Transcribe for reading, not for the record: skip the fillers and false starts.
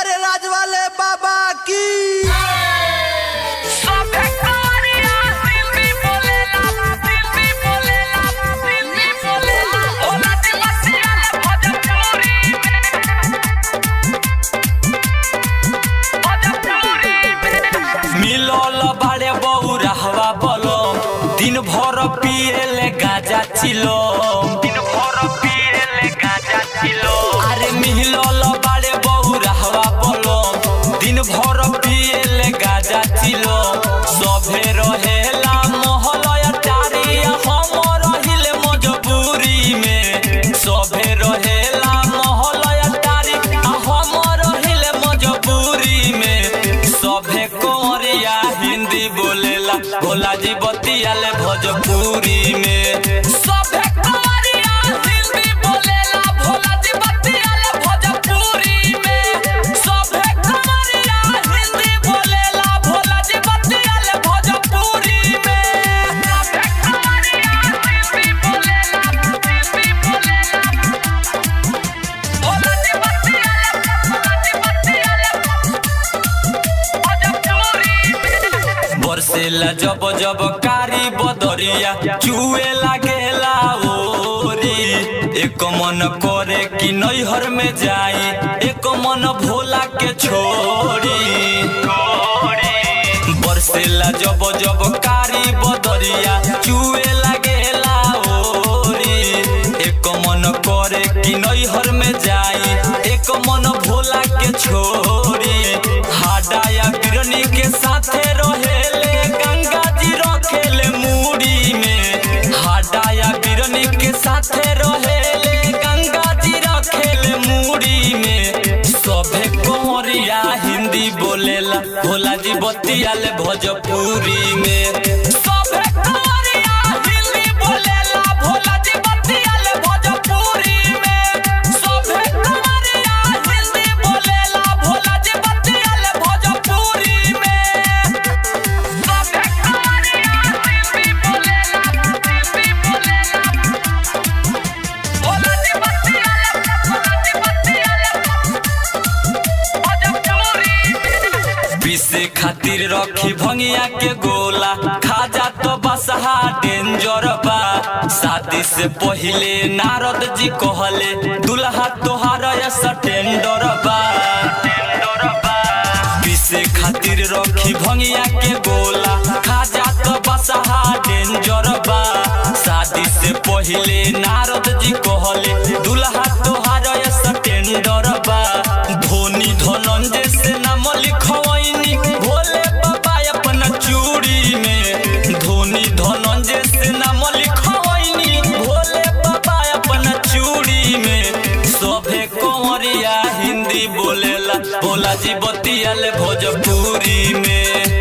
प्यारे राज वाले बाबा की। मिलल बाड़े बौरा हवा बोलो दिन भर पिएले गाजा चिलो अरे मिलल बाड़े बौरा हवा बोलो दिन भर पिएले गाजा चिलो सभे रहेला मोहलया टारी हम रहिले मजबूरी में सभे रहेला मोहलया टारी हम रहिले मजबूरी में सभे कोरिया हिंदी बोलेला भोला जी बतियाले भोजपुरी में सभे कोरिया हिंदी बोलेला भोला जी बतियाले भोजपुरी में सभे कोरिया हिंदी बोलेला भोला जी बतियाले भोजपुरी में सभे कोरिया हिंदी बोलेला भोला जी बरसेला जब जब कारी बदरिया चुए लागेला ओरी एक मन करे कि नैहर में जाई एक मन भोला के छोड़ी बरसेला जब जब कारी बदरिया चुए लागेला ओरी एक मन करे कि नैहर में जाई एक मन भोला के छोड़ी हाडाया बिरनी के साथे रहेले गंगा जी रखेले मुड़ी में हाडाया बिरनी के साथे रहेले गंगा जी रखेले मुड़ी में सभे कोरिया हिंदी बोलेला भोला जी बतियाले भोजपुरी में सभे कोरिया हिंदी बोलेला भोला जी बतियाले भोजपुरी में सभे कोरिया हिंदी बोलेला भोला जी बतियाले भोजपुरी में सभे कोरिया हिंदी बोलेला भोला जी बतियाले भोजपुरी में पीसे खातिर रखी भंगिया के गोला खाजा तो बसहा डेंजर बा शादी से पहिले नारद जी कहले दुल्हा तोहार सटेंडर बा पीसे खातिर रखी भंगिया के गोला खाजा तो बसहा डेंजर बा शादी से पहिले नारद जी कहले दुल्हा तोहार सटेंडर बा धोनी धनंजय से नाम लिखवैनी भोले बाबा अपना चूड़ी में धोनी धनंजय से नाम लिखवैनी भोले बाबा अपना चूड़ी में सभे कोरिया हिंदी बोलेला भोला जी बतियाले भोजपुरी में।